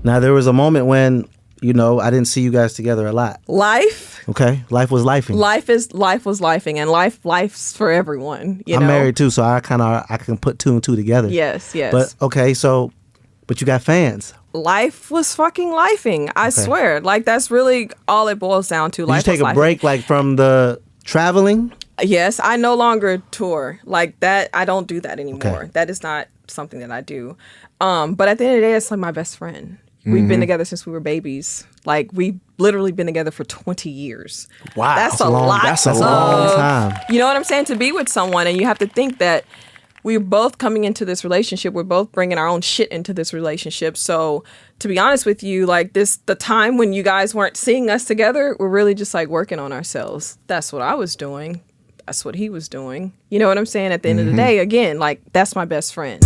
Now, there was a moment when, I didn't see you guys together a lot. Life. Okay. Life was lifing. Life was lifing, and life's for everyone. I'm married too, so I can put two and two together. Yes. But okay, but you got fans. Life was fucking lifing. I swear. Like, that's really all it boils down to. Did you take a break, like, from the traveling? Yes, I no longer tour like that. I don't do that anymore. Okay. That is not something that I do. But at the end of the day, it's like my best friend. We've been together since we were babies. Like, we've literally been together for 20 years. Wow. That's a lot. That's a long time. You know what I'm saying? To be with someone, and you have to think that we're both coming into this relationship. We're both bringing our own shit into this relationship. So, to be honest with you, like, the time when you guys weren't seeing us together, we're really just, like, working on ourselves. That's what I was doing. That's what he was doing. You know what I'm saying? At the end of the day, again, like, that's my best friend.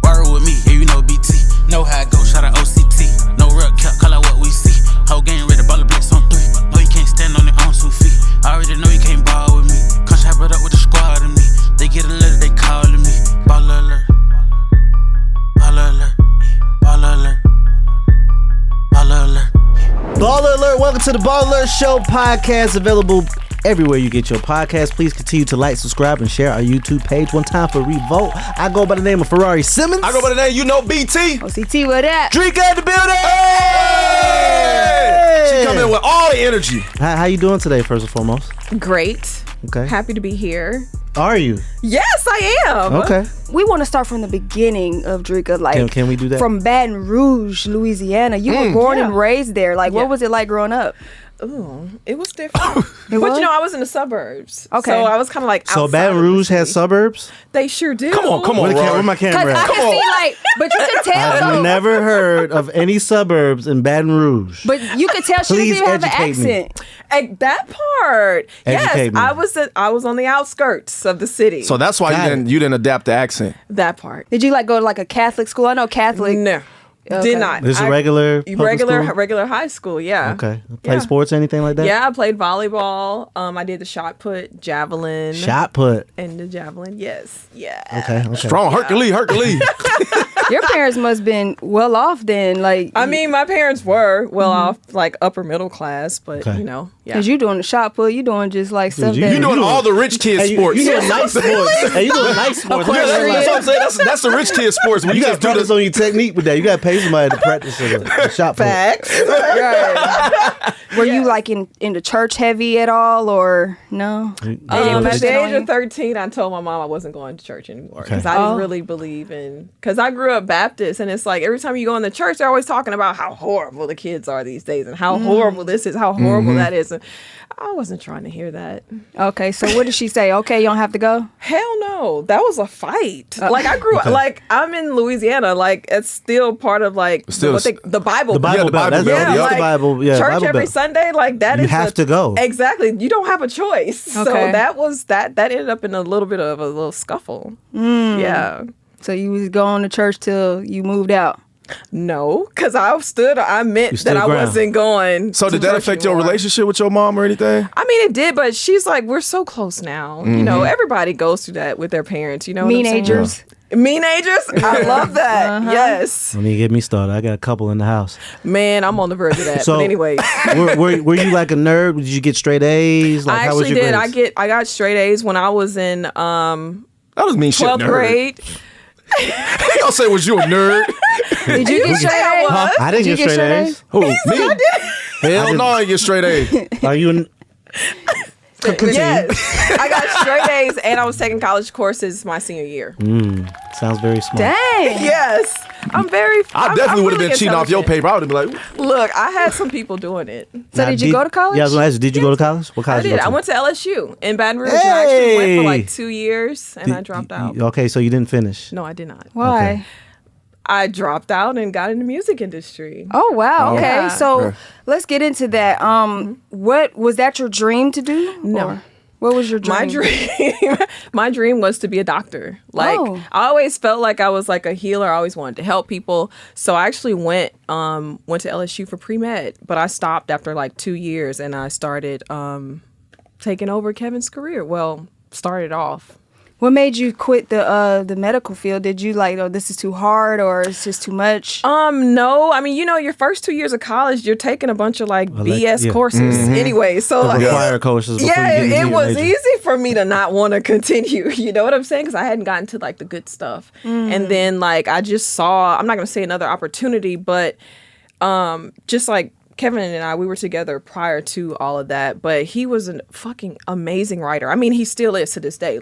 Word with me, yeah, you know BT. Know how it go, shout out OCT. No real cap, call out what we see. Whole game ready, baller blitz on 3. No, you can't stand on your own 2 feet. I already know you can't ball with me. Come chop it up with the squad of me. They get a letter, they calling me. BallerAlert. BallerAlert. BallerAlert. BallerAlert. BallerAlert, welcome to the BallerAlert Show podcast, available everywhere you get your podcast. Please continue to like, subscribe, and share our YouTube page. One time for revote. I go by the name of Ferrari Simmons. I go by the name, BT. OCT, what up? Dreka in the building. Hey! She come in with all the energy. How you doing today, first and foremost? Great. Okay. Happy to be here. Are you? Yes, I am. Okay. We want to start from the beginning of Dreka, like Can we do that? from Baton Rouge, Louisiana. You were born and raised there. Like, what was it like growing up? Ooh, it was different. But I was in the suburbs. Okay. So I was kind of like So outside Baton of the Rouge has city. suburbs? They sure do. Come on, Where my Because camera I at? can see, like, but you can tell. I've though. never heard of any suburbs in Baton Rouge. But you can tell she doesn't Please even have an educate me. accent. At that part, Educate yes, me. I was on the outskirts of the city. So that's why you didn't adapt the accent. that part. Did you like go to like a Catholic school? I know Catholic. No, Okay. did not. This is a regular public school? regular high school. Yeah. Okay. Play sports, anything like that? Yeah, I played volleyball. I did the shot put, javelin. Shot put. And the javelin, yes. Yeah. Okay. Strong, Hercules. Your parents must have been well off then, like. I mean, my parents were well off, like upper middle class, but Okay. yeah. Because you doing the shot put, you doing just like stuff you that. You doing all the rich kid sports. You doing nice sports. Hey, you doing nice sports. Yeah, that's what I'm saying. That's the rich kid sports. When You you got to just do practice this. on your technique with that. You got to pay somebody to practice the shot put. Facts. Right. Were you like into church heavy at all, or no? At push the it on age you? of 13, I told my mom I wasn't going to church anymore because Okay. I didn't really believe in. Because I grew up Baptist, and it's like every time you go in the church, they're always talking about how horrible the kids are these days, and how horrible this is, how horrible that is. And I wasn't trying to hear that. Okay, so what did she say? Okay, you don't have to go. Hell no, that was a fight. Like I grew up, like I'm in Louisiana, like it's still part of like Still the Bible. The Bible the Belt. Bible That's Belt, that's yeah. the Bible. Yeah, Church Bible every Belt. Sunday, like that You is have to go. Exactly. You don't have a choice. So Okay. that was that ended up in a little bit of a little scuffle. Yeah. So you was going to church till you moved out. No, because I meant stood that I ground. wasn't going. So to did that church affect your anymore. relationship with your mom or anything? I mean, it did, but she's like, we're so close now. You know, everybody goes through that with their parents. You know, what I'm saying? Meenagers. Meenagers? I love that. Yes. Let me get me started. I got a couple in the house. Man, I'm on the verge of that. So, but anyway. were you like a nerd? Did you get straight A's? Like, I how was actually your did. grades? I got straight A's when I was in That doesn't mean shit, 12th nerd. grade. He gonna say, was you a nerd? Did you get straight I A's? was. I didn't Did you get straight A's. Who? Me? Hell did. no, I get straight A. Are you in? Yes. I got straight A's and I was taking college courses my senior year. Sounds very smart. Dang. Yes. I'm very I definitely would have been cheating off your intelligent. paper. I would have been like, Look, I had some people doing it. So Now, did you go to college? Yeah, I was gonna ask you. Did you go to college? What I college? did. You go I to? went to LSU in Baton Rouge. And I actually went for Hey! like 2 years and I dropped out. Okay, so you didn't finish. No, I did not. Why? Okay. I dropped out and got in the music industry. Oh wow. Okay. Yeah. So let's get into that. What was that your dream to do? No. Or what was your dream? My dream was to be a doctor. Like Oh. I always felt like I was like a healer. I always wanted to help people. So I actually went to LSU for pre-med, but I stopped after like 2 years and I started taking over Kevin's career. Well, started off. What made you quit the medical field? Did you like, oh, this is too hard, or it's just too much? No. I mean, your first 2 years of college, you're taking a bunch of BS courses anyway. So required courses. It was easy for me to not want to continue. You know what I'm saying? Because I hadn't gotten to the good stuff, and then I just saw. I'm not gonna say another opportunity, but just Kevin and I, we were together prior to all of that, but he was a fucking amazing writer. I mean, he still is to this day.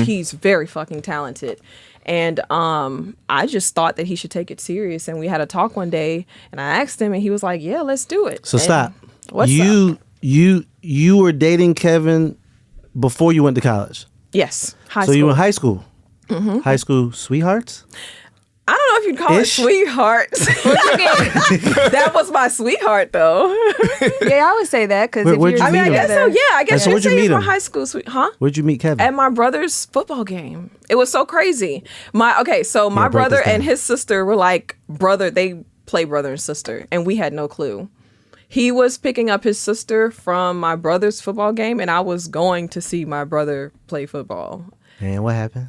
He's very fucking talented. And I just thought that he should take it serious. And we had a talk one day, and I asked him, and he was like, yeah, let's do it. So stop. What's up? You were dating Kevin before you went to college? Yes. High school. So you were in high school? Mm-hmm. High school sweethearts? I don't know if you'd call it sweethearts. That was my sweetheart, though. Yeah, I would say that because I guess so. Yeah, I guess you would say he's my high school sweetheart. Huh? Where'd you meet Kevin? At my brother's football game. It was so crazy. My brother and his sister were brother. They play brother and sister, and we had no clue. He was picking up his sister from my brother's football game, and I was going to see my brother play football. And what happened?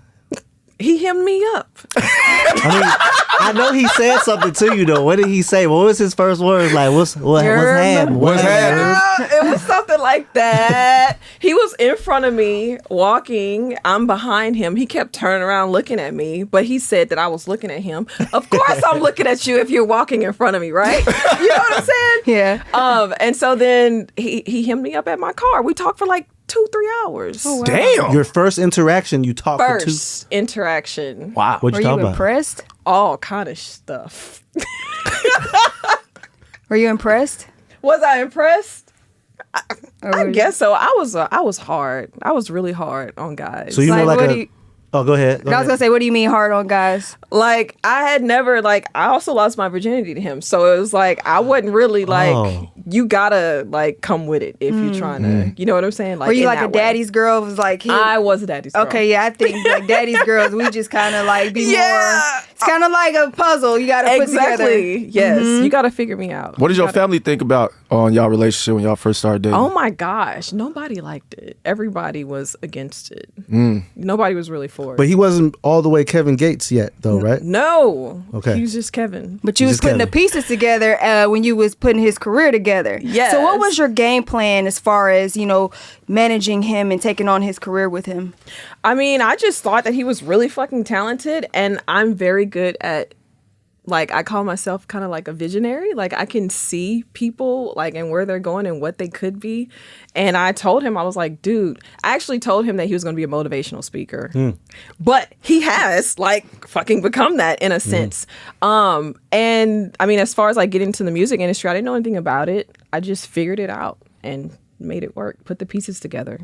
He hemmed me up. I know he said something to you though. What did he say? What was his first words? What's happening? What's happening? It was something like that. He was in front of me walking. I'm behind him. He kept turning around looking at me, but he said that I was looking at him. Of course I'm looking at you if you're walking in front of me, right? You know what I'm saying? Yeah. And so then he hemmed me up at my car. We talked for 2-3 hours. Oh, wow. Damn. Your first interaction, you talked for 2. First interaction. Wow. What'd you talk about? Impressed? All kind of stuff. Were you impressed? Was I impressed? I guess so. I was hard. I was really hard on guys. So you were Oh, go ahead. I was gonna say, what do you mean hard on guys? I had never I also lost my virginity to him, so it was I wasn't really you gotta come with it if you're trying to, you know what I'm saying? Were you a daddy's girl? Was I was a daddy's girl. Okay, yeah, I think daddy's girls, we just kind of be more. It's kind of like a puzzle you gotta put together. Yes, you gotta figure me out. What did your family think about on y'all relationship when y'all first started dating? Oh my gosh, nobody liked it. Everybody was against it. Nobody was really for it. But he wasn't all the way Kevin Gates yet, though, right? No. Okay. He was just Kevin. But you was putting the pieces together when you was putting his career together. Yes. So what was your game plan as far as, managing him and taking on his career with him? I mean, I just thought that he was really fucking talented, and I'm very good at I call myself kind of a visionary. I can see people and where they're going and what they could be. And I told him, I was like, dude, I actually told him that he was going to be a motivational speaker. But he has fucking become that in a sense. And I mean, as far as getting into the music industry, I didn't know anything about it. I just figured it out and made it work, put the pieces together,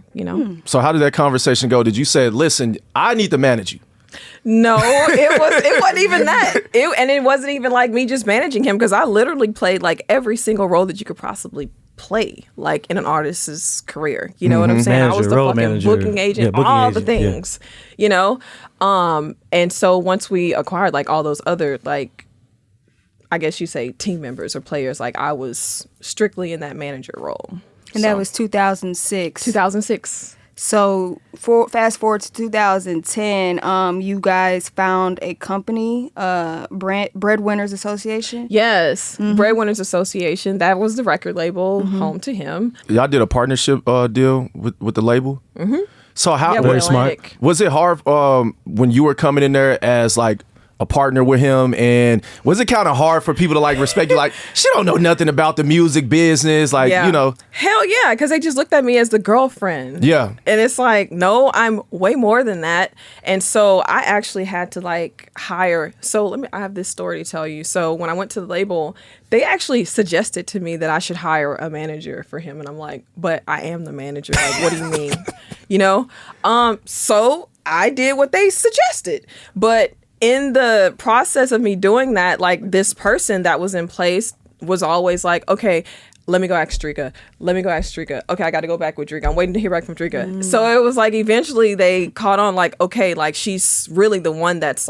So how did that conversation go? Did you say, listen, I need to manage you? No, it wasn't even that. And it wasn't even me just managing him, because I literally played every single role that you could possibly play in an artist's career. You know what I'm saying? Manager, I was the fucking manager. booking agent, all the things, and so once we acquired all those other I guess you say team members or players, I was strictly in that manager role. And that was 2006. 2006. So fast forward to 2010, you guys found a company, Breadwinners Association? Yes, Breadwinners Association. That was the record label, home to him. Y'all did a partnership deal with the label? Mm-hmm. So how very smart. Was it hard when you were coming in there as a partner with him, and was it kind of hard for people to respect you? She don't know nothing about the music business, Hell yeah, because they just looked at me as the girlfriend. Yeah. And it's no, I'm way more than that. And so I actually had to hire. So I have this story to tell you. So when I went to the label, they actually suggested to me that I should hire a manager for him. And I'm like, but I am the manager. What do you mean? So I did what they suggested. But in the process of me doing that, this person that was in place was always okay, let me go ask Dreka. Okay, I got to go back with Dreka. I'm waiting to hear back from Dreka. So it was eventually they caught on okay, she's really the one that's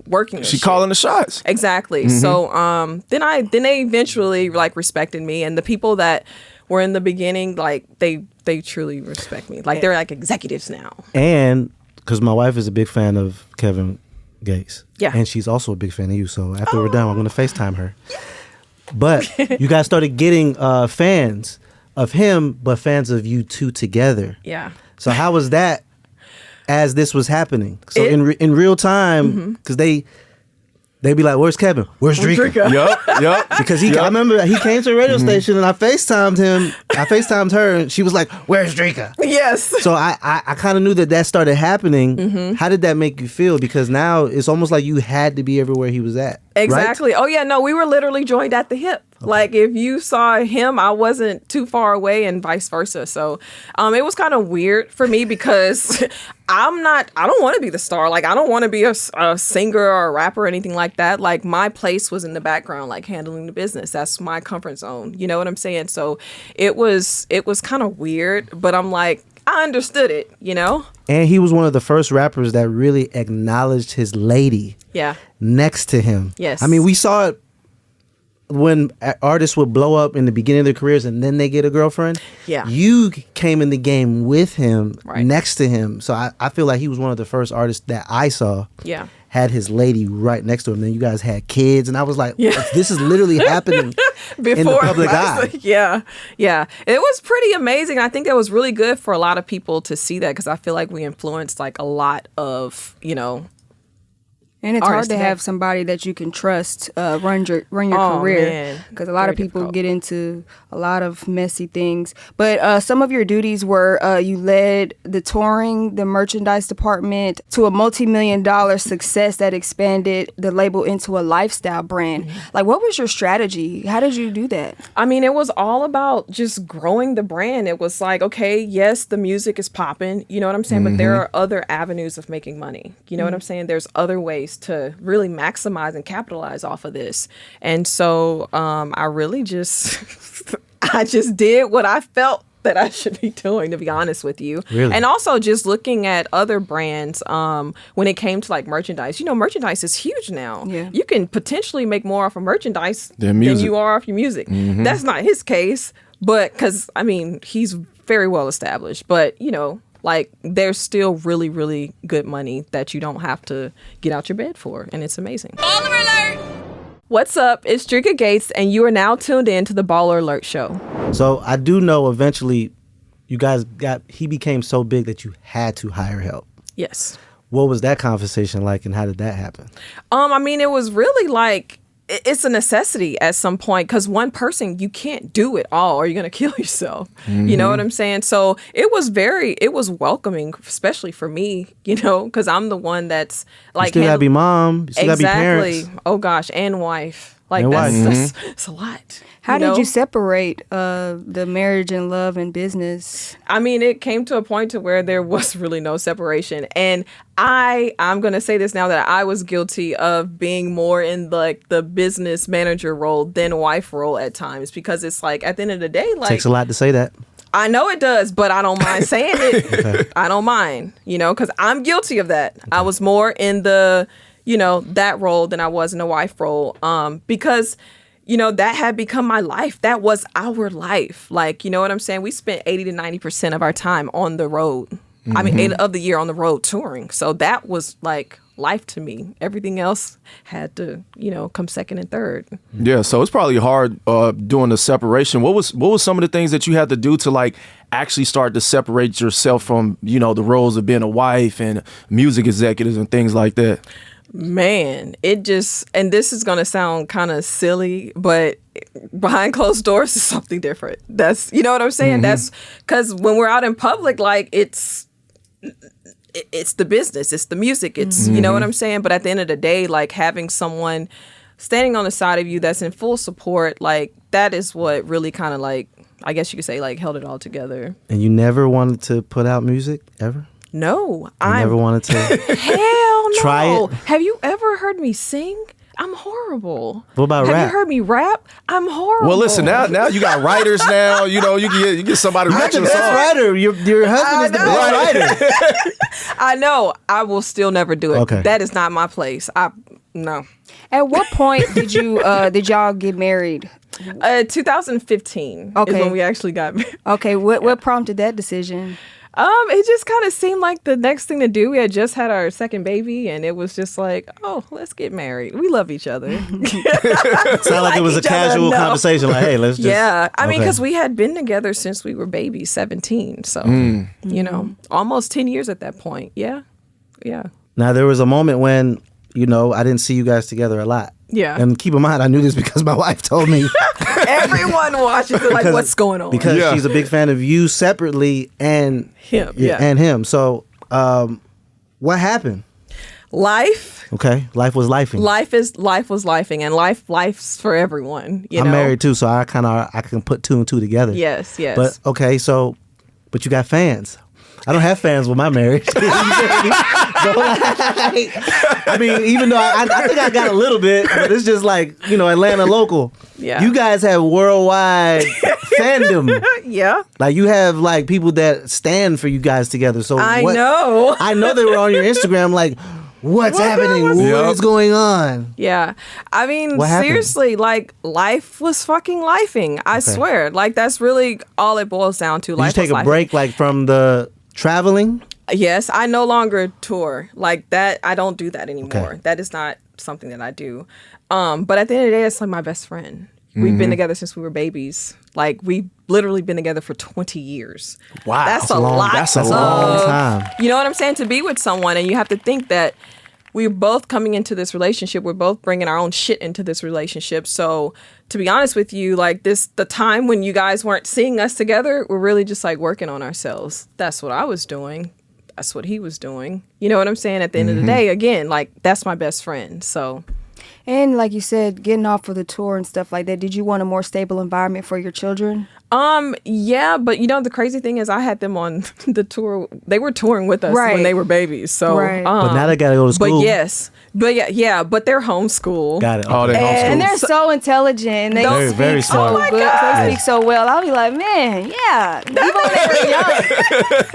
working. She calling the shots. Exactly. So then they eventually respected me, and the people that were in the beginning they truly respect me. They're executives now. And because my wife is a big fan of Kevin Gates. Yeah. And she's also a big fan of you. So after we're done, I'm going to FaceTime her. But you guys started getting fans of him, but fans of you two together. Yeah. So how was that as this was happening? So in real time, because they be like, "Where's Kevin? Where's Dreka?" Yep. Because I remember he came to the radio station and I FaceTimed him. I FaceTimed her and she was like, "Where's Dreka?" Yes. So I kind of knew that started happening. How did that make you feel? Because now it's almost like you had to be everywhere he was at. Exactly. Right? Oh yeah, no, we were literally joined at the hip. Okay. Like if you saw him, I wasn't too far away and vice versa. So it was kind of weird for me because I don't want to be the star. Like I don't want to be a singer or a rapper or anything like that. Like my place was in the background, like handling the business. That's my comfort zone. You know what I'm saying? So it was kind of weird, but I'm like, I understood it, you know? And he was one of the first rappers that really acknowledged his lady next to him. Yes. I mean, we saw it when artists would blow up in the beginning of their careers and then they get a girlfriend. Yeah. You came in the game with him, right next to him. So I feel like he was one of the first artists that I saw had his lady right next to him. Then you guys had kids and I was like, this is literally happening in the public eye. Yeah. It was pretty amazing. I think that was really good for a lot of people to see that because I feel like we influenced like a lot of, you know, and it's hard to have somebody that you can trust run your career because a lot of people get into a lot of messy things. But some of your duties were you led the touring, the merchandise department to a multi-million-dollar success that expanded the label into a lifestyle brand. Like, what was your strategy? How did you do that? I mean, it was all about just growing the brand. It was like, okay, yes, the music is popping, you know what I'm saying? But there are other avenues of making money. You know what I'm saying? There's other ways to really maximize and capitalize off of this. And so I really just I just did what I felt that I should be doing, to be honest with you. Really? And also just looking at other brands when it came to like merchandise. You know, merchandise is huge now. Yeah. You can potentially make more off of merchandise than you are off your music. That's not his case, but because, I mean, he's very well established. But, you know, like there's still really, really good money that you don't have to get out your bed for. And it's amazing. BallerAlert! What's up? It's Dreka Gates, and you are now tuned in to the BallerAlert show. So I do know eventually he became so big that you had to hire help. Yes. What was that conversation like and how did that happen? I mean, it was really like, it's a necessity at some point because one person, you can't do it all or you're going to kill yourself. You know what I'm saying? So it was welcoming, especially for me, you know, because I'm the one that's like. You still got to be mom. You still got to be parents. Oh gosh. And wife. Like and that's it's a lot. How did you separate the marriage and love and business? I mean, it came to a point to where there was really no separation. And I'm going to say this now that I was guilty of being more in like the business manager role than wife role at times because it's like at the end of the day, like. Takes a lot to say that. I know it does, but I don't mind saying it. Okay. I don't mind, you know, because I'm guilty of that. Okay. I was more in the, you know, that role than I was in the wife role because, you know, that had become my life. That was our life. Like, you know what I'm saying? We spent 80 to 90% of our time on the road. I mean, 8 of the year on the road touring. So that was like life to me. Everything else had to, you know, come second and third. Yeah, so it's probably hard doing the separation. What was some of the things that you had to do to like actually start to separate yourself from, you know, the roles of being a wife and music executives and things like that? Man, it just, and this is going to sound kind of silly, but behind closed doors is something different. That's, you know what I'm saying? That's because when we're out in public, like it's the business, it's the music, it's, you know what I'm saying? But at the end of the day, like having someone standing on the side of you that's in full support, like that is what really kind of like, I guess you could say like held it all together. And you never wanted to put out music ever? No. I never wanted to hell no. Try it? Have you ever heard me sing? I'm horrible. What about rap? Have you heard me rap? I'm horrible. Well, listen, now you got writers now. You know, you get somebody to write You're your the best song. writer. Your husband is the best writer. I know. I will still never do it. Okay. That is not my place. No. At what point did y'all get married? 2015 is when we actually got married. Okay, what prompted that decision? It just kind of seemed like the next thing to do. We had just had our second baby, and it was just like, oh, let's get married. We love each other. Sound like it was a casual conversation. Like, hey, let's just. Yeah, I mean, because we had been together since we were babies, 17. So, you know, almost 10 years at that point. Yeah. Now, there was a moment when, you know, I didn't see you guys together a lot. Yeah. And keep in mind, I knew this because my wife told me. Everyone watches it like, what's going on? Because she's a big fan of you separately and him. And him. So, what happened? Life. Okay. Life was lifing. Life was lifing, and life's for everyone. I'm married too, so I can put two and two together. Yes. But okay, but you got fans. I don't have fans with my marriage. So, I mean, even though I think I got a little bit, but it's just like, you know, Atlanta local. Yeah. You guys have worldwide fandom. Yeah. Like, you have like people that stand for you guys together. So I know. I know they were on your Instagram like, what's happening? What is going on? Yeah. I mean, seriously, like, life was fucking lifing. I swear. Like, that's really all it boils down to. Did you take a break, like, from the traveling? Yes. I no longer tour. Like, that, I don't do that anymore. Okay. That is not something that I do. But at the end of the day, it's like my best friend. We've been together since we were babies. Like, we've literally been together for 20 years. Wow. That's a lot. That's a long time. You know what I'm saying? To be with someone, and you have to think that we're both coming into this relationship. We're both bringing our own shit into this relationship. So to be honest with you, like, the time when you guys weren't seeing us together, we're really just like working on ourselves. That's what I was doing. That's what he was doing. You know what I'm saying? At the end of the day, again, like, that's my best friend. So. And like you said, getting off of the tour and stuff like that, did you want a more stable environment for your children? Yeah, but you know, the crazy thing is I had them on the tour. They were touring with us when they were babies. So, but now they gotta go to school. But but they're homeschooled. Got it. Oh, they're homeschooled. And they're so intelligent. And they very, very smart. Oh my good. God. They speak so well. I'll be like, man, yeah.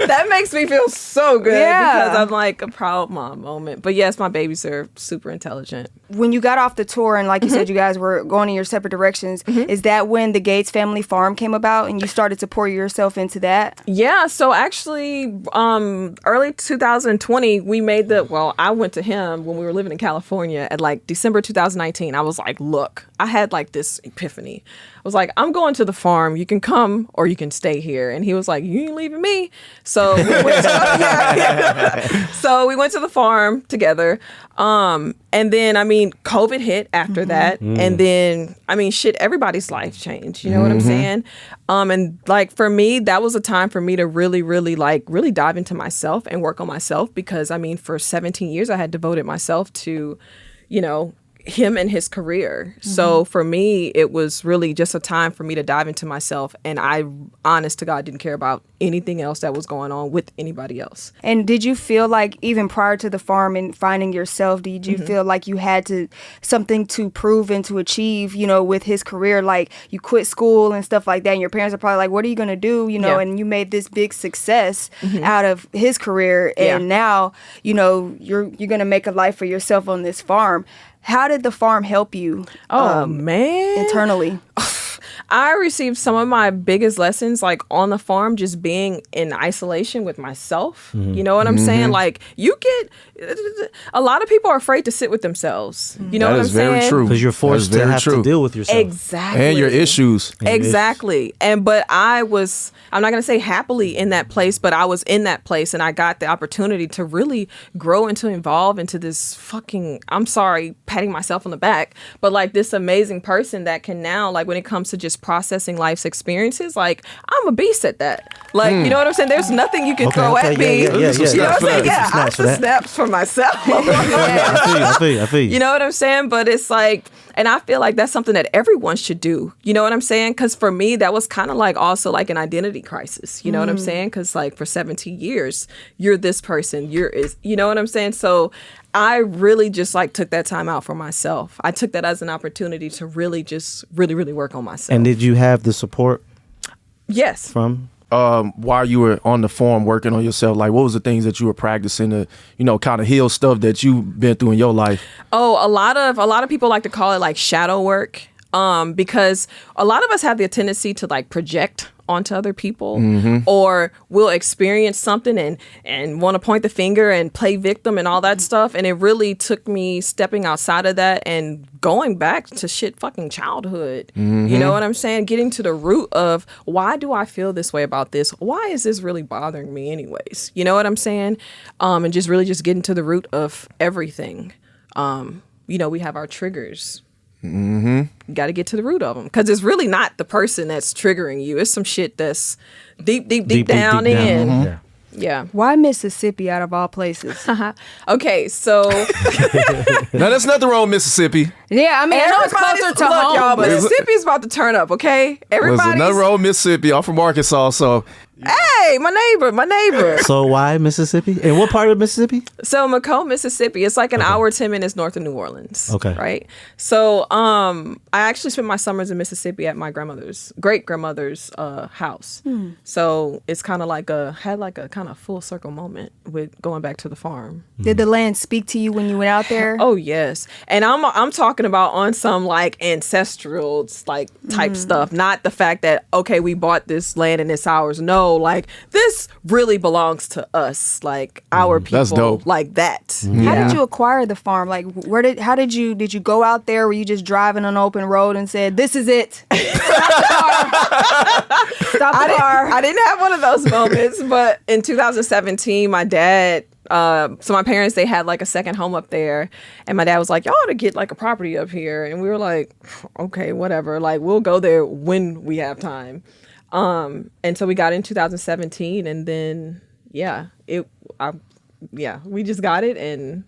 That makes me feel so good Yeah. because I'm like a proud mom moment. But yes, my babies are super intelligent. When you got off the tour and like you said, you guys were going in your separate directions, is that when the Gates Family Farm came about and you started to pour yourself into that? Yeah, so actually, early 2020, we made I went to him when we were living in California at like December 2019. I was like, look, I had like this epiphany. I was like, I'm going to the farm. You can come or you can stay here. And he was like, you ain't leaving me. So we went so we went to the farm together. And then, I mean, COVID hit after that. And then, I mean, shit, everybody's life changed. You know what I'm saying? And like, for me, that was a time for me to really, really dive into myself and work on myself. Because, I mean, for 17 years, I had devoted myself to, you know, him and his career. So for me, it was really just a time for me to dive into myself. And I, honest to God, didn't care about anything else that was going on with anybody else. And did you feel like even prior to the farm and finding yourself, did you feel like you had something to prove and to achieve, you know, with his career? Like, you quit school and stuff like that, and your parents are probably like, what are you going to do? You know, and you made this big success out of his career. And now, you know, you're going to make a life for yourself on this farm. How did the farm help you? Man, internally. I received some of my biggest lessons like on the farm, just being in isolation with myself. You know what I'm saying? Like, a lot of people are afraid to sit with themselves. You know what I'm saying? That is very true. Because you're forced to have to deal with yourself. Exactly. And your issues. Exactly. But I'm not going to say happily in that place, but I was in that place and I got the opportunity to really grow and to evolve into this fucking, I'm sorry, patting myself on the back, but like this amazing person that can now, like, when it comes to just processing life's experiences, like, I'm a beast at that. Like, you know what I'm saying? There's nothing you can throw at me. You know what I'm saying? Yeah, I just snaps for myself. I feel you. You know what I'm saying? But it's like, and I feel like that's something that everyone should do. You know what I'm saying? Because for me, that was kind of like also like an identity crisis. You know what I'm saying? Because like for 17 years, you're this person. You know what I'm saying? So I really just like took that time out for myself. I took that as an opportunity to really just really work on myself. And did you have the support? Yes. From? While you were on the farm working on yourself, like, what was the things that you were practicing to, you know, kind of heal stuff that you've been through in your life? Oh, a lot of people like to call it like shadow work, because a lot of us have the tendency to like project onto other people, or we'll experience something and want to point the finger and play victim and all that stuff. And it really took me stepping outside of that and going back to fucking childhood. You know what I'm saying? Getting to the root of, why do I feel this way about this? Why is this really bothering me anyways? You know what I'm saying? And just really just getting to the root of everything. We have our triggers. You got to get to the root of them, because it's really not the person that's triggering you. It's some shit that's deep down in. Yeah. Why Mississippi out of all places? Okay, so now there's nothing wrong with Mississippi. Yeah, I mean, I know it's closer to home, y'all, but Mississippi's about to turn up. Okay, There's nothing wrong with Mississippi. I'm from Arkansas, so. Hey, my neighbor. So why Mississippi? And what part of Mississippi? So Macomb, Mississippi. It's like an hour, 10 minutes north of New Orleans. Okay. Right. So I actually spent my summers in Mississippi at my great grandmother's house. So it's kind of like had a kind of full circle moment with going back to the farm. Did the land speak to you when you went out there? Oh yes, and I'm talking about on some like ancestral like type stuff, not the fact that okay, we bought this land and it's ours. No, like this really belongs to us, like our people. That's dope. Like that. How did you acquire the farm? Like how did you go out there? Were you just driving on an open road and said, "This is it"? Stop the car. I didn't have one of those moments, but in 2017, my dad. So my parents, they had like a second home up there, and my dad was like, y'all ought to get like a property up here. And we were like, okay, whatever. Like, we'll go there when we have time. And so we got in 2017, and then, we just got it and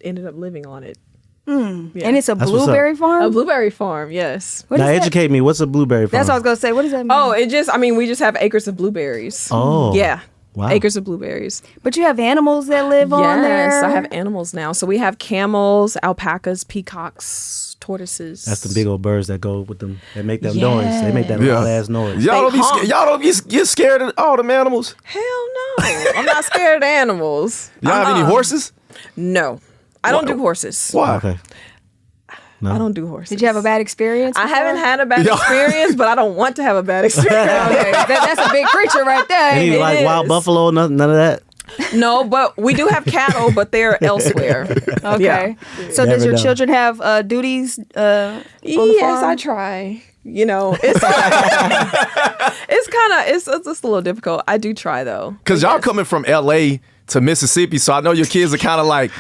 ended up living on it. Yeah. And it's a blueberry farm? A blueberry farm, yes. Now educate me. What's a blueberry farm? That's what I was going to say. What does that mean? Oh, we just have acres of blueberries. Oh. Yeah. Wow. Acres of blueberries. But you have animals that live on there? Yes, I have animals now. So we have camels, alpacas, peacocks, tortoises. That's the big old birds that go with them. They make that noise. They make that loud ass noise. Y'all don't get scared of all them animals? Hell no. I'm not scared of animals. Y'all have any horses? No. I don't do horses. Why? Okay. No. I don't do horses. Did you have a bad experience before? I haven't had a bad experience, but I don't want to have a bad experience. Okay, that's a big creature right there. Any like wild buffalo? None of that? No, but we do have cattle, but they're elsewhere. Okay. Yeah. So does your children have duties on the Yes, farm? I try. You know, it's just a little difficult. I do try though. Because y'all coming from LA to Mississippi, so I know your kids are kind of like,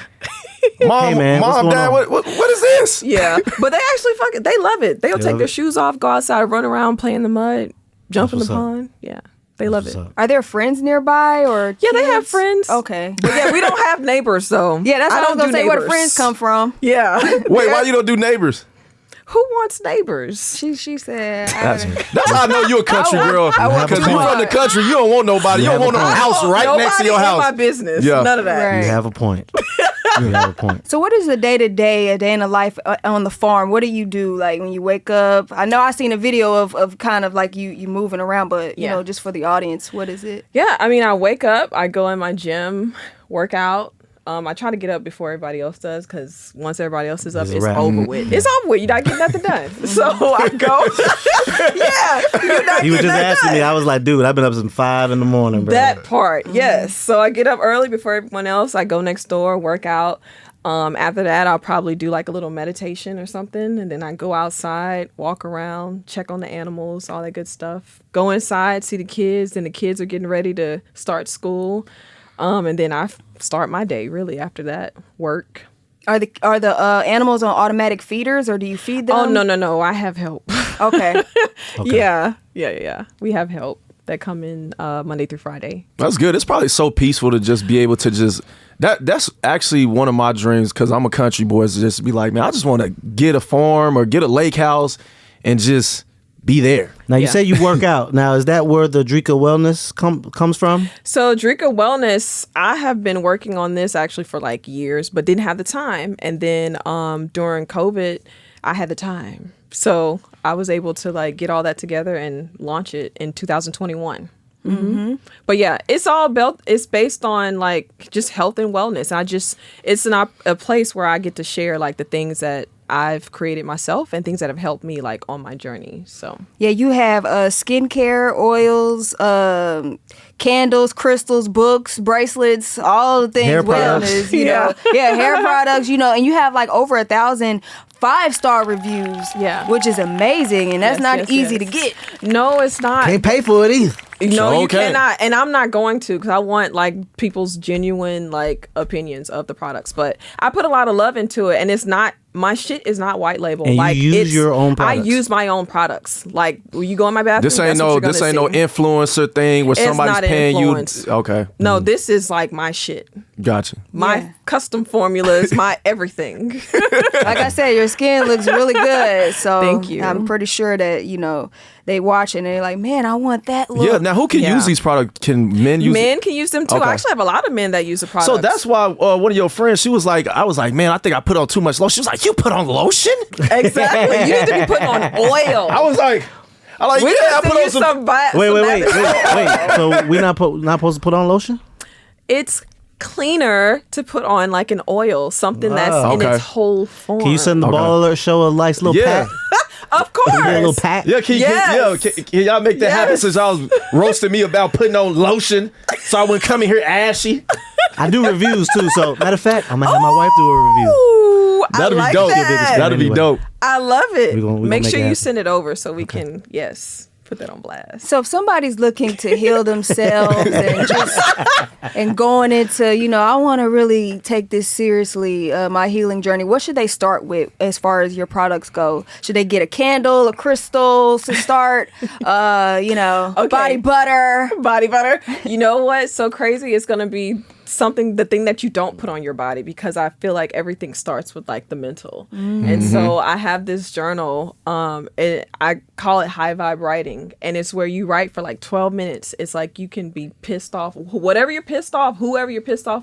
Mom, Hey, man, Mom, Dad, what is this? Yeah, but they actually they love it. They'll take their shoes off, go outside, run around, play in the mud, jump in the pond. Yeah, they love it. Are there friends nearby or Yeah, they kids? have friends. Okay. But yeah, we don't have neighbors though. Yeah, that's what I was going to say. Where the neighbors. friends come from. Yeah. Wait, why you don't do neighbors? Who wants neighbors? She said. That's how I know you a country girl. Because you from the country, you don't want nobody. You don't want no house right next to your house. Nobody in my business. Yeah. None of that. Right. You have a point. You have a point. So what is a day in the life on the farm? What do you do like when you wake up? I know I seen a video of kind of like you moving around, but you know, just for the audience, what is it? Yeah, I mean, I wake up, I go in my gym, work out. I try to get up before everybody else does, because once everybody else is up, it's over with. It's over with. You're not getting nothing done. So I go. He was just asking me. I was like, dude, I've been up since 5 a.m, bro. That part, yes. So I get up early before everyone else. I go next door, work out. After that, I'll probably do like a little meditation or something. And then I go outside, walk around, check on the animals, all that good stuff. Go inside, see the kids, and the kids are getting ready to start school. And then I start my day really after that. Work. Are the animals on automatic feeders, or do you feed them? Oh, no. I have help. Okay. Yeah. We have help that come in Monday through Friday. That's good. It's probably so peaceful to just be able to just that's actually one of my dreams, because I'm a country boy, is to just be like, man, I just want to get a farm or get a lake house and just be there. Now you say you work out. Now is that where the Dreka Wellness comes from? So Dreka Wellness, I have been working on this actually for like years, but didn't have the time. And then during COVID, I had the time. So I was able to like get all that together and launch it in 2021. Mm-hmm. But yeah, it's based on like just health and wellness. It's a place where I get to share like the things that I've created myself and things that have helped me like on my journey. So yeah, you have skincare, oils, candles, crystals, books, bracelets, all the things, hair wellness, products. you know, hair products, you know, and you have like over 1,000 5-star reviews, which is amazing, and that's not easy to get. No, it's not. Can't pay for it either. No, you cannot, and I'm not going to, because I want like people's genuine like opinions of the products. But I put a lot of love into it, and it's not, my shit is not white label. And like, you use your own products. I use my own products. Like when you go in my bathroom, This ain't no influencer thing where somebody's paying you. Okay. No, this is like my shit. Gotcha. My custom formulas, my everything. Like I said, your skin looks really good. So thank you. I'm pretty sure that, you know, they watch it and they're like, man, I want that look. Yeah, now who can use these products? Can men use Men can use them too. I actually have a lot of men that use the products. So that's why one of your friends, she was like, I was like, man, I think I put on too much lotion. She was like, you put on lotion? Exactly. You need to be putting on oil. I was like, I put on some. Wait. So we not supposed to put on lotion? It's cleaner to put on like an oil, something that's in its whole form. Can you send the BallerAlert show a nice little pack? Of course. A little pack? Yeah, can y'all make that happen, since y'all was roasting me about putting on lotion so I wouldn't come in here ashy? I do reviews too, so matter of fact, I'm gonna have my wife do a review. Ooh, That'll be dope. That'll be dope. I love it. We gonna make make sure it you happen. send it over so we can, put that on blast. So if somebody's looking to heal themselves and going into, you know, I want to really take this seriously, my healing journey, what should they start with as far as your products go? Should they get a candle, a crystal to start? Body butter. Body butter. You know what's so crazy? It's going to be the thing that you don't put on your body, because I feel like everything starts with like the mental. And so I have this journal, I call it high vibe writing, and it's where you write for like 12 minutes. It's like you can be pissed off, whoever you're pissed off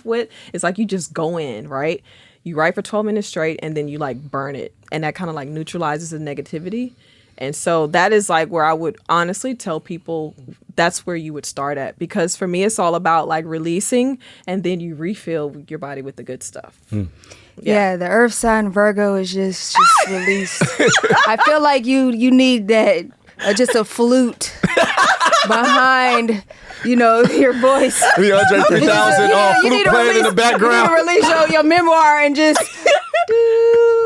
with, it's like you just go in, right? You write for 12 minutes straight, and then you like burn it, and that kind of like neutralizes the negativity. And so that is like where I would honestly tell people that's where you would start at, because for me it's all about like releasing, and then you refill your body with the good stuff. Yeah, the earth sign Virgo is just released. I feel like you need that, just a flute behind, you know, your voice. The Andre 3000 flute playing in the background. You need to release your memoir and just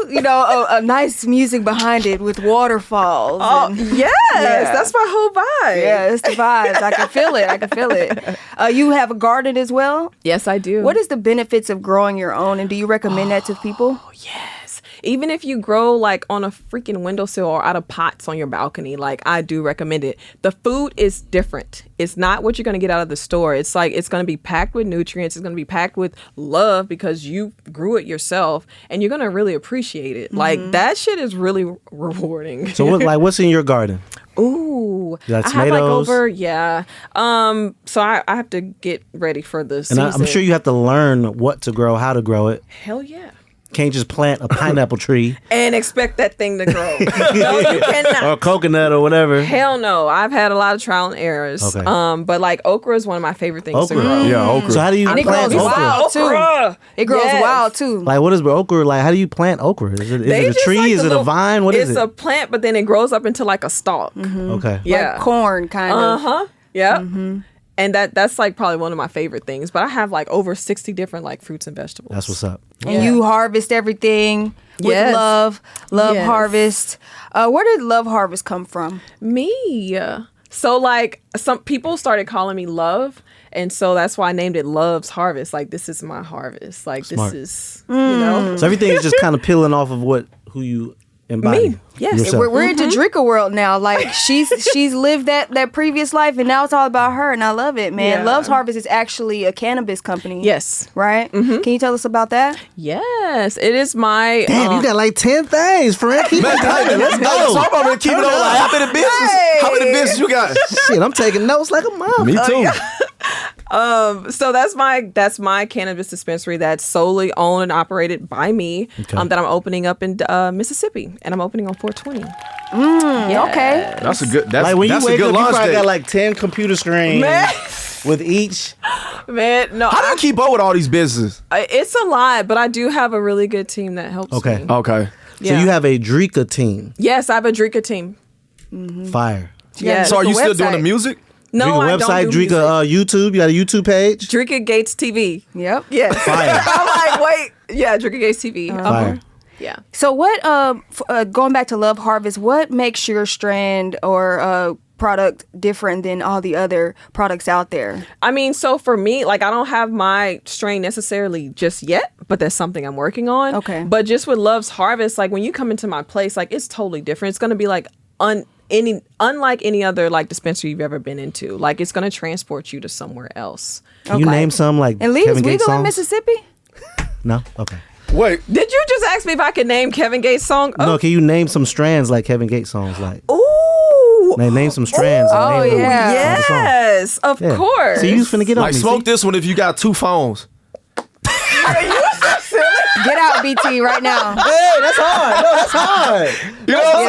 you know, a nice music behind it with waterfalls. Oh, that's my whole vibe. Yeah, it's the vibes. I can feel it. You have a garden as well? Yes, I do. What is the benefits of growing your own, and do you recommend that to people? Oh, yes. Even if you grow like on a freaking windowsill or out of pots on your balcony, like I do recommend it. The food is different. It's not what you're going to get out of the store. It's like, it's going to be packed with nutrients. It's going to be packed with love because you grew it yourself, and you're going to really appreciate it. Like that shit is really rewarding. So what's in your garden? Ooh, you got I have tomatoes? So I have to get ready for the season. And I'm sure you have to learn what to grow, how to grow it. Hell yeah. Can't just plant a pineapple tree and expect that thing to grow. No, you cannot. Or coconut or whatever. Hell no. I've had a lot of trial and errors. Okay. But like okra is one of my favorite things to grow. Yeah, okra. So how do you plant okra? Wild too. It grows wild too. Like, what is okra? Like, how do you plant okra? Is it a tree? Like is it a vine? What is it? It's a plant, but then it grows up into like a stalk. Okay. Yeah. Like corn kind of. Yeah. And that's like probably one of my favorite things. But I have like over 60 different like fruits and vegetables. That's what's up. And you harvest everything with love. Love Harvest. Where did Love Harvest come from? Me. So like some people started calling me Love. And so that's why I named it Love's Harvest. Like, this is my harvest. Like, Smart. This is, you know. So everything is just kind of peeling off of who you embody. Me. Yes. Yourself. We're into Dreka world now. Like she's lived that previous life, and now it's all about her, and I love it, man. Yeah. Love's Harvest is actually a cannabis company. Yes. Right? Can you tell us about that? Yes. It is my... Damn, you got like 10 things, friend. Keep it coming. Let's go. So I'm gonna keep it on. Like, how many business? Hey. How many business you got? Shit, I'm taking notes like a mom. Me too. So that's my cannabis dispensary that's solely owned and operated by me. Okay. That I'm opening up in Mississippi, and I'm opening on 420. Okay. That's a good. That's, Like when you that's a wake good up, you launch probably day. got like 10 computer screens Man. with each. Man, no, How do you keep up with all these businesses? it's a lot, but I do have a really good team that helps me. Okay. So you have a Dreka team. Yes, I have a Dreka team. Fire. Yes. So are you still doing the music? No, Dreka I website, don't do Dreka YouTube. You got a YouTube page? Dreka Gates TV. Yep. Yes. Fire. I'm like, wait. Yeah, Dreka Gates TV. Fire. Yeah. So what, going back to Love Harvest, what makes your strand or product different than all the other products out there? I mean, so for me, like, I don't have my strain necessarily just yet, but that's something I'm working on. Okay. But just with Love's Harvest, like, when you come into my place, like, it's totally different. It's going to be like unlike any other like dispensary you've ever been into. Like, it's going to transport you to somewhere else. Can you name some like And leaves Kevin Gates legal in songs? Mississippi? No? Okay. Wait. Did you just ask me if I could name Kevin Gates' song? No, can you name some strands like Kevin Gates songs? Like, Ooh. name some strands. and Oh, name them. yeah. Yes, of Yeah. course. So you was finna get on Like me. smoke see? this one if you got 2 phones. Get out, BT, right now. Hey, that's hard. No, that's hard. You know what I'm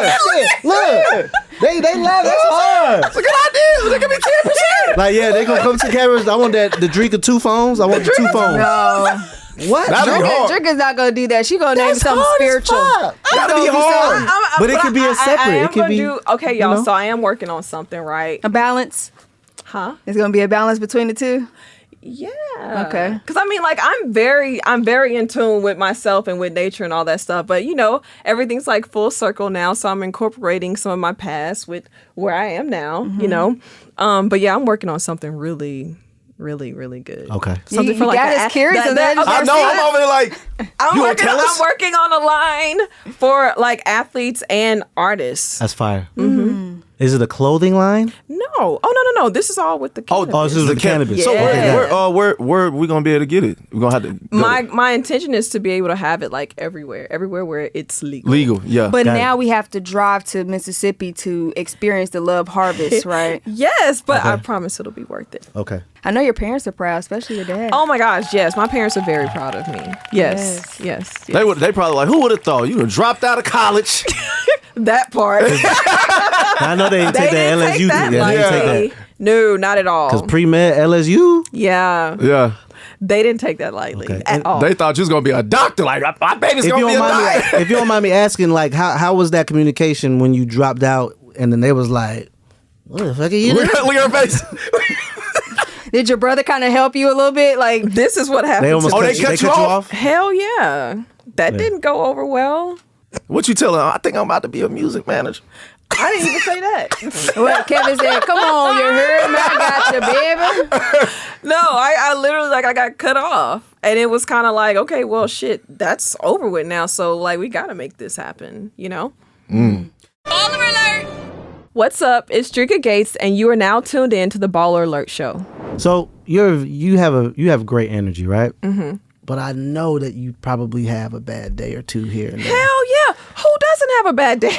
Yeah. saying? Yeah. Look, they laugh. That's hard. It's a good idea. They give me 10%. Like, yeah, they gonna come to cameras. I want the Dreka 2 phones. I want the 2 phones. No. What? That'd be hard. Drika's not going to do that. She going to name That's something hard as spiritual. fuck. That'd be hard. But it could be a separate. I am It could gonna be. do, okay, y'all. you know? So I am working on something, right? A balance. Huh? It's going to be a balance between the two. Yeah. Okay. Because I mean, like, I'm very in tune with myself and with nature and all that stuff. But you know, everything's like full circle now, so I'm incorporating some of my past with where I am now. You know, but yeah, I'm working on something really good. Okay. Something You got us curious and then- I know. I'm over there like, I'm you gonna working, tell us? I'm working on a line for like athletes and artists. That's fire. Mm-hmm. Is it a clothing line? No. Oh no. This is all with the cannabis. Oh, this is the cannabis. So Yeah. where we gonna be able to get it? We're gonna have to go my intention is to be able to have it like everywhere where it's legal. legal. Yeah. But Got now we have to drive to Mississippi to experience the Love Harvest, right? Yes, but Okay. I promise it'll be worth it. Okay. I know your parents are proud, especially your dad. Oh my gosh, yes. My parents are very proud of me. Yes. They probably like, who would have thought you would have dropped out of college? That part. I know they didn't take that didn't LSU. take that They didn't take lightly. that. No, not at all. Because pre-med LSU? Yeah. Yeah. They didn't take that lightly Okay. at And all. They thought you was gonna be a doctor. Like my baby's If gonna you, be don't a mind doctor. me, if you don't mind me asking, like, how was that communication when you dropped out and then they was like, what the fuck are you doing? Look at her face. Did your brother kind of help you a little bit? Like, This is what happened. They almost to Oh, me. they cut you off? Hell yeah. That didn't go over well. What you telling her? I think I'm about to be a music manager. I didn't even say that. what Kevin said, come on, you heard me, I got you, baby. No, I literally, like, I got cut off. And it was kind of like, okay, well, shit, that's over with now. So, like, we got to make this happen, you know? BallerAlert! What's up? It's Dreka Gates, and you are now tuned in to the BallerAlert show. So you have great energy, right? Mm-hmm. But I know that you probably have a bad day or two here and there. Hell yeah. Who doesn't have a bad day?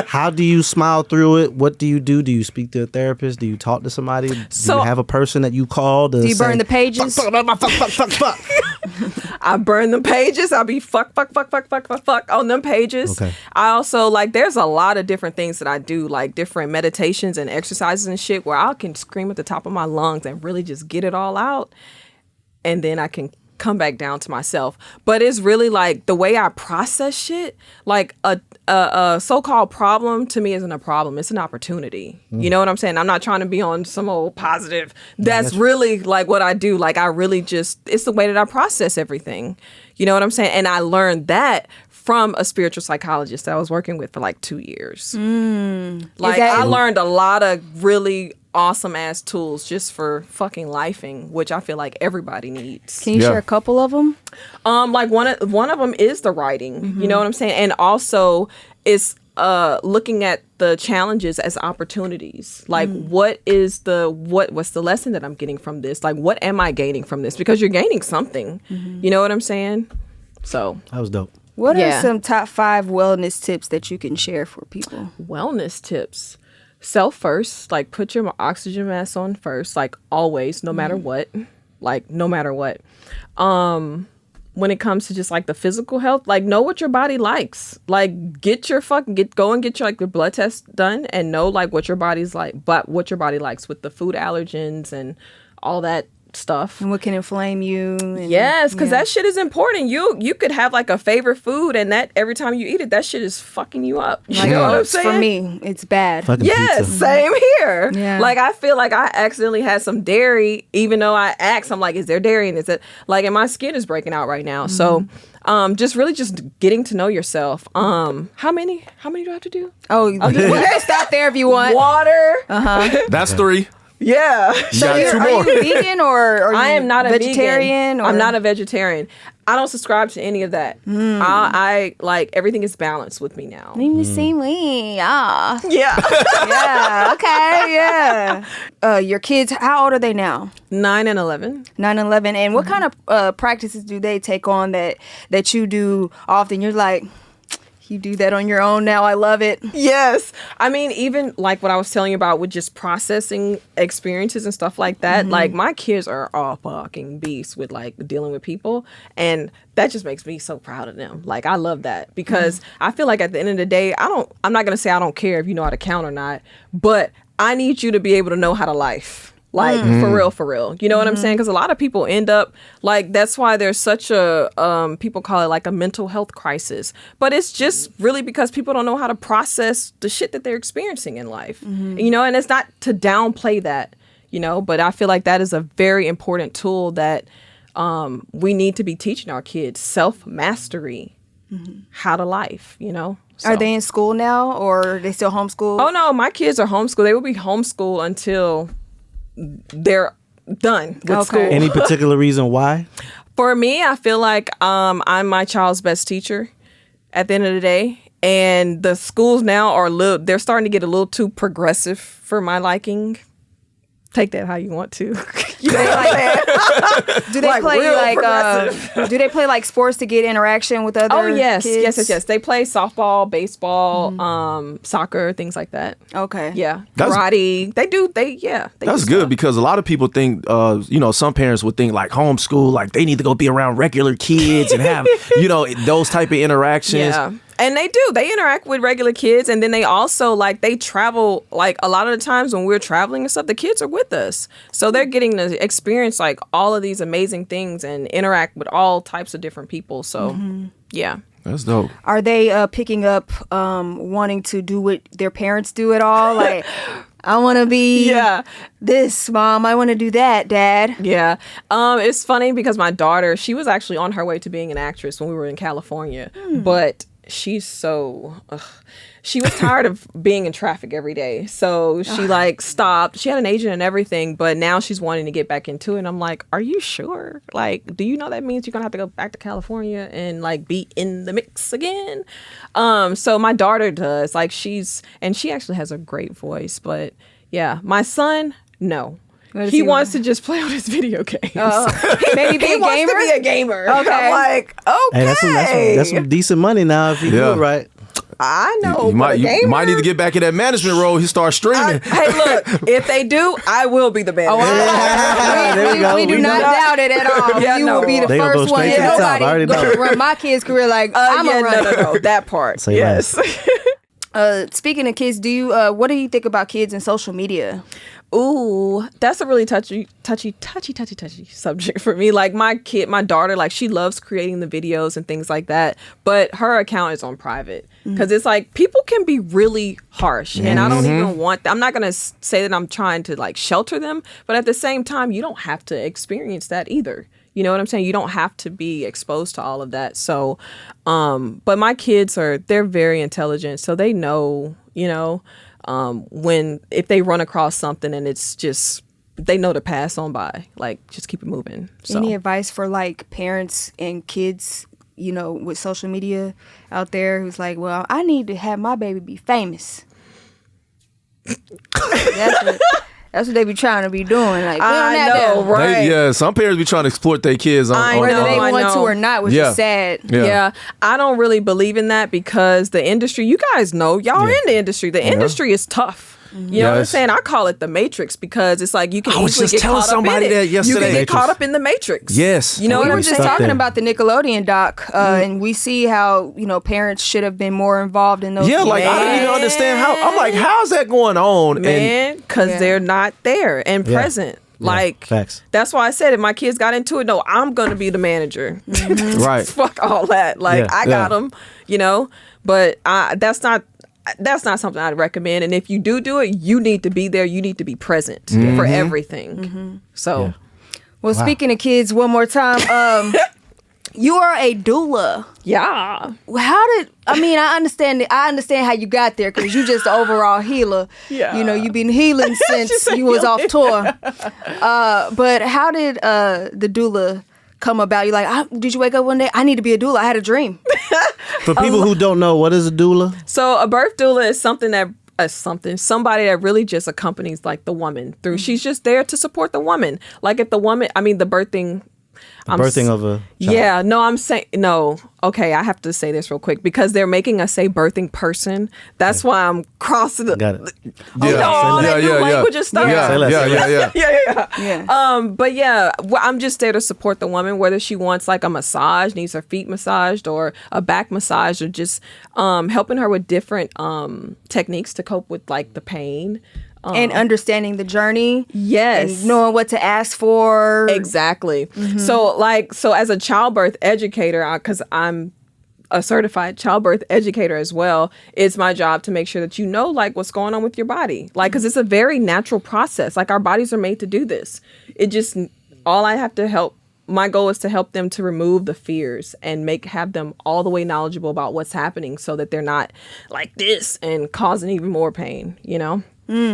How do you smile through it? What do you do? Do you speak to a therapist? Do you talk to somebody? Do So- you have a person that you call to Do you say, burn the pages? fuck. I burn them pages. I'll be fuck on them pages. Okay. I also, like, there's a lot of different things that I do, like different meditations and exercises and shit where I can scream at the top of my lungs and really just get it all out. And then I can come back down to myself. But it's really like the way I process shit, like a so-called problem to me isn't a problem. It's an opportunity. You know what I'm saying? I'm not trying to be on some old positive. That's really like what I do. Like, I really just, it's the way that I process everything. You know what I'm saying? And I learned that from a spiritual psychologist that I was working with for like 2 years. Like, I learned a lot of really awesome ass tools just for fucking lifing, which I feel like everybody needs. Can you share a couple of them? Like one of them is the writing. You know what I'm saying? And also it's looking at the challenges as opportunities. Like, what's the lesson that I'm getting from this? Like, what am I gaining from this? Because you're gaining something. You know what I'm saying? So That was dope. What Yeah. are some top 5 wellness tips that you can share for people? wellness tips. Self first, like, put your oxygen mask on first, like, always, no matter what. Like, no matter what. When it comes to just like the physical health, like, know what your body likes. Like, go and get your, like, the blood test done and know, like, what your body's like, but what your body likes with the food allergens and all that stuff. And what can inflame you. Yes, because that shit is important. You could have like a favorite food, and that every time you eat it, that shit is fucking you up. You know what I'm saying? For me, it's bad. Fucking yes, pizza. same here. Yeah. Like I feel like I accidentally had some dairy, even though I asked. I'm like, is there dairy in this? Like, and my skin is breaking out right now. So, just really just getting to know yourself. How many do I have to do? Oh, you can stop there if you want. Water. That's 3. Yeah. You got 2 Are more. you vegan or I am not a vegetarian? vegan. I'm not a vegetarian. I don't subscribe to any of that. I like everything is balanced with me now. In the same way, Yeah. yeah, okay, yeah. Your kids, how old are they now? 9 and 11. 9 and 11. And what kind of practices do they take on that you do often? You're like, you do that on your own now. I love it. Yes. I mean, even like what I was telling you about with just processing experiences and stuff like that, like my kids are all fucking beasts with like dealing with people. And that just makes me so proud of them. Like, I love that because I feel like at the end of the day, I'm not going to say I don't care if you know how to count or not, but I need you to be able to know how to life. Like, for real. You know what I'm saying? Because a lot of people end up, like, that's why there's such a, people call it like a mental health crisis. But it's just really because people don't know how to process the shit that they're experiencing in life. You know, and it's not to downplay that, you know, but I feel like that is a very important tool that we need to be teaching our kids. Self-mastery, how to life, you know? So. Are they in school now or are they still homeschooled? Oh, no, my kids are homeschooled. They will be homeschooled until they're done with school. Any particular reason why? For me, I feel like I'm my child's best teacher at the end of the day. And the schools now they're starting to get a little too progressive for my liking. Take that how you want to. You know what I'm saying? Do they play do they play like sports to get interaction with other yes, kids? yes. They play softball, baseball, soccer, things like that. Okay. Yeah. Karate. They do. That's good because a lot of people think, some parents would think like homeschool, like they need to go be around regular kids and have, those type of interactions. Yeah. And they do. They interact with regular kids. And then they also, like, they travel, like, a lot of the times when we're traveling and stuff, the kids are with us. So they're getting to experience, like, all of these amazing things and interact with all types of different people. So, yeah. That's dope. Are they picking up wanting to do what their parents do at all? Like, I want to be this, Mom. I want to do that, Dad. Yeah. It's funny because my daughter, she was actually on her way to being an actress when we were in California. But she's she was tired of being in traffic every day. So she stopped. She had an agent and everything, but now she's wanting to get back into it. And I'm like, are you sure? Like, do you know that means you're going to have to go back to California and like be in the mix again? So my daughter does. Like she actually has a great voice, but yeah, my son, no. He wants to just play on his video games. Maybe be he a gamer? wants to be a gamer. Okay. I'm like, okay. Hey, that's some decent money now if you do it right. I know. You might need to get back in that management role. He start streaming. Hey, look, if they do, I will be the manager. We do not doubt it at all. Yeah, you will be the They gonna first go one. straight to the top. I already know. Gonna run my kid's career like I'm a runner. No, that part. Say yes. Speaking of kids, what do you think about kids and social media? Ooh, that's a really touchy subject for me. Like my daughter, like she loves creating the videos and things like that, but her account is on private because it's like people can be really harsh, and I don't even want. I'm not gonna say that I'm trying to like shelter them, but at the same time, you don't have to experience that either. You know what I'm saying? You don't have to be exposed to all of that. So, but my kids they're very intelligent, so they know, if they run across something and it's just, they know to pass on by, like just keep it moving. So. Any advice for like parents and kids, with social media out there who's like, well, I need to have my baby be famous. That's what they be trying to be doing. Like, I know, right? Some parents be trying to exploit their kids whether they want to or not, which is sad. Yeah, I don't really believe in that because the industry, you guys know, y'all in the industry. The industry is tough. You know what I'm saying? I call it the Matrix because it's like you can easily get caught up in it. You can get caught up in the Matrix. Yes. You know what we I'm were just talking about the Nickelodeon doc, and we see how parents should have been more involved in those. Yeah, like I didn't even understand how. I'm like, how's that going on? Man, because they're not there and present. Like, facts. That's why I said if my kids got into it, no, I'm gonna be the manager. Right. Fuck all that. Like, I got them, you know. But that's not something I'd recommend. And if you do it, you need to be there. You need to be present for everything. So, well, speaking of kids, one more time. You are a doula. Yeah. I understand how you got there because you just the overall healer. Yeah. You know, you've been healing since you was off tour. But how did the doula come about? You like, did you wake up one day? I need to be a doula. I had a dream. For people who don't know, what is a doula? So a birth doula is somebody that really just accompanies like the woman through. She's just there to support the woman. Like if the woman, the birthing. Birthing of a child. Yeah, no, I'm saying no. Okay, I have to say this real quick because they're making us say birthing person. That's why I'm crossing the. Got it. Language and stuff. Yeah. But yeah, I'm just there to support the woman, whether she wants like a massage, needs her feet massaged, or a back massage, or just helping her with different techniques to cope with like the pain. And understanding the journey. Yes. And knowing what to ask for. Exactly. So as a childbirth educator, because I'm a certified childbirth educator as well, it's my job to make sure that you know like what's going on with your body. Like, because it's a very natural process. Like our bodies are made to do this. My goal is to help them to remove the fears and have them all the way knowledgeable about what's happening so that they're not like this and causing even more pain, you know?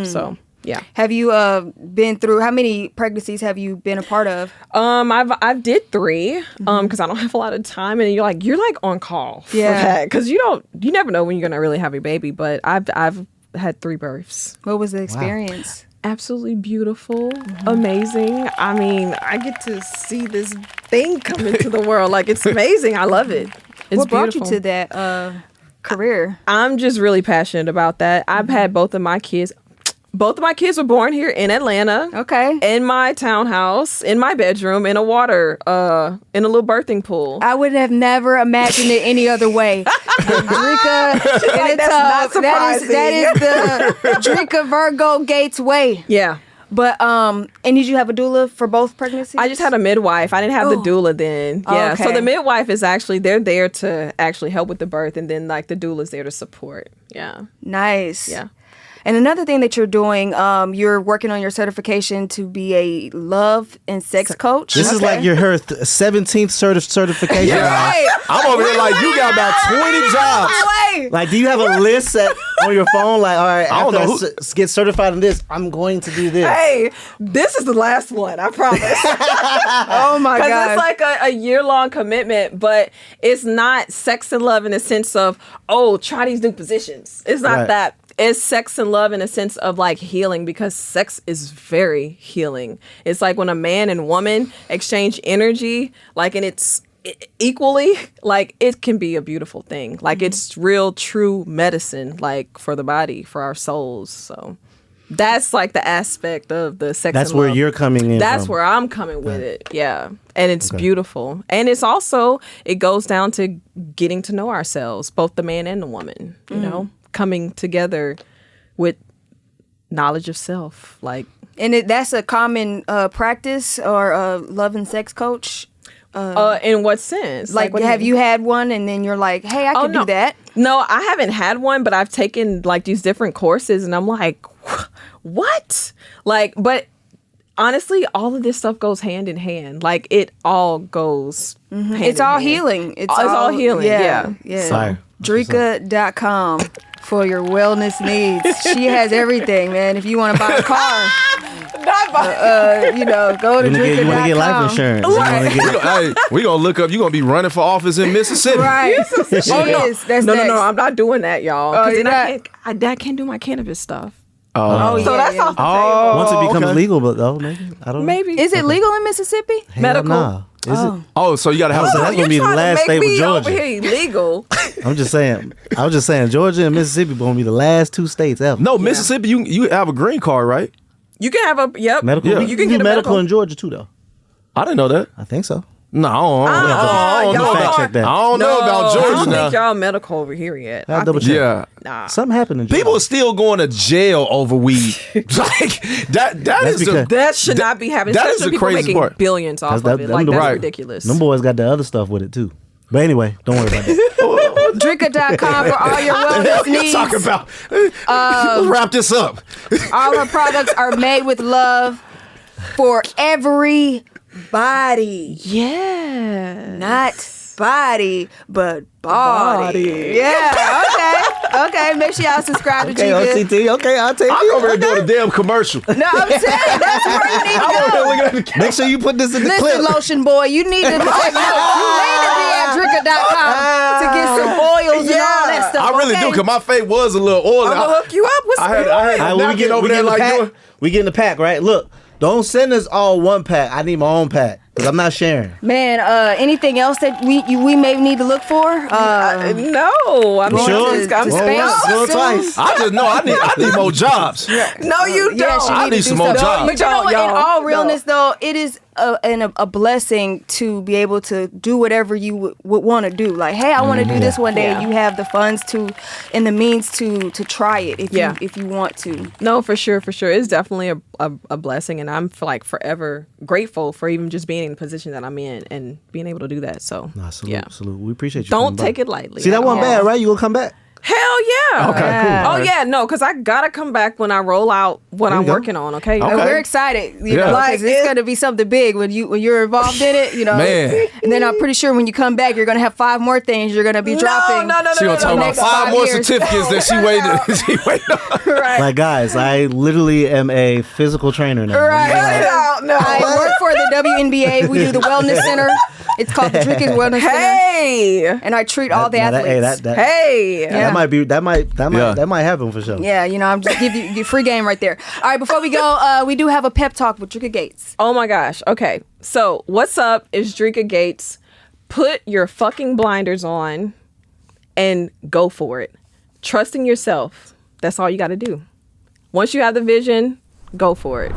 So, yeah. Have you been through, how many pregnancies have you been a part of? I've did 3 because I don't have a lot of time, and you're like on call for that because you never know when you're gonna really have a baby. But I've had 3 births. What was the experience? Wow. Absolutely beautiful, amazing. I get to see this thing come into the world. Like it's amazing. I love it. It's what brought beautiful. you to that career? I'm just really passionate about that. I've had both of my kids. Both of my kids were born here in Atlanta. Okay. In my townhouse, in my bedroom, in a little birthing pool. I would have never imagined it any other way. Dreka in a tub. That is the Dreka Virgo Gates way. Yeah. But and did you have a doula for both pregnancies? I just had a midwife. I didn't have the doula then. Yeah. Okay. So the midwife is they're there to actually help with the birth, and then like the doula is there to support. Yeah. Nice. Yeah. And another thing that you're doing, you're working on your certification to be a love and sex coach. This is like her 17th certification. Yeah. Right. I'm over here like you got about 20 jobs. Like, do you have a list on your phone? Like, all right, I don't know get certified in this, I'm going to do this. Hey, this is the last one, I promise. Oh my God. Because it's like a year-long commitment, but it's not sex and love in the sense of, try these new positions. It's not that. It's sex and love in a sense of like healing, because sex is very healing. It's like when a man and woman exchange energy, like, and it's equally, like, it can be a beautiful thing. Like, it's real, true medicine, like, for the body, for our souls. So that's like the aspect of the sex. That's and where love. you're coming in. That's where I'm coming with it. Yeah. And it's beautiful. And it's also, it goes down to getting to know ourselves, both the man and the woman, you know, coming together with knowledge of self. Like, and that's a common practice, or a love and sex coach? In what sense? Like have you had one and then you're like, hey, I can do that? No, I haven't had one, but I've taken like these different courses and I'm like, what? Like, but honestly, all of this stuff goes hand in hand. Like, it all goes hand It's in all hand. healing. It's all healing. Yeah. Fire. Dreka.com for your wellness needs. She has everything, man. If you want to buy a car, go to Dreka.com. You want to get life insurance. Right. We gonna look up. You gonna be running for office in Mississippi. Right. That's No, I'm not doing that, y'all. Because then I can't do my cannabis stuff. Oh, So that's off the table. Once it becomes legal, but though, maybe. I don't know. Maybe. Is it legal in Mississippi? Hell medical? nah. Is it? Oh, so you gotta have. So that's gonna be the last state with Over Georgia. here illegal. I'm just saying. I was just saying, Georgia and Mississippi gonna be the last 2 states ever. No, Mississippi. You have a green card, right? You can have medical. You can get a medical in Georgia too, though. I didn't know that. I think so. No, I don't know fact check that. I don't know about I Georgia don't now. think y'all medical over here yet. I'll double check. Yeah. Nah. Something happened in Georgia. People are still going to jail over weed. Like that That's is because- That should not be happening. That is Especially the people crazy making part. billions off That's- of it. that- Like, them that's right. ridiculous. Them boys got the other stuff with it too. But anyway, don't worry about that. Dreka.com for all your wellness you needs. talking about? Let's wrap this up. All our products are made with love for everybody. Yeah. Not body, but body. Yeah, okay. Make sure y'all subscribe to Okay, Dreka. OCT. Okay, I'll take I'm it. over here doing a damn commercial. No, I'm saying that's where you need to go. Make sure you put this in the Listen, clip. lotion boy, you need to take notes. You need to be at Dreka.com to get some oils and all that stuff. I really do, because my face was a little oily. I'm going to hook you up with some. I had All right, when now get over there the like pack, doing. we get in the pack, right? Look, don't send us all one pack. I need my own pack because I'm not sharing. Man, anything else that we may need to look for? No. I mean, Sure. I'm to space. Go soon? twice. I just know I need more jobs. No, you don't. Yes, you I need to need do some more something. jobs. But you know what? In Y'all, all no. realness, though, it is a blessing to be able to do whatever you would want to do. Like, hey, I want to do this one day. Yeah. And you have the funds to and the means to try it if you want to. No, for sure. It's definitely a blessing, and I'm forever grateful for even just being in the position that I'm in and being able to do that. So, Nah, salute, yeah. salute. We appreciate you. Don't coming by. take it lightly. See, that at wasn't all. bad, right? You gonna come back? Hell yeah. Okay, cool. Oh All right. yeah, no, because I gotta come back when I roll out what There I'm we go. working on. Okay. Okay. And we're excited, you know, Yeah. because it's going to be something big when you're involved in it, you know. Man. And then I'm pretty sure when you come back, you're going to have 5 more things you're going to be dropping. No. She gonna talk about next 5 5 more years. certificates that she waited. She waited on. Right. Like, guys, I literally am a physical trainer now. Right. Like, No. I work for the WNBA. We do the Wellness Center. It's called the Dreka Wellness Center. Hey. And I treat all the now that- athletes. Hey. Yeah. that might happen for sure. Yeah, you know, I'm just give you free game right there. All right, before we go, we do have a pep talk with Dreka Gates. Oh my gosh. Okay. So what's up is Dreka Gates. Put your fucking blinders on and go for it. Trust in yourself. That's all you got to do. Once you have the vision, go for it.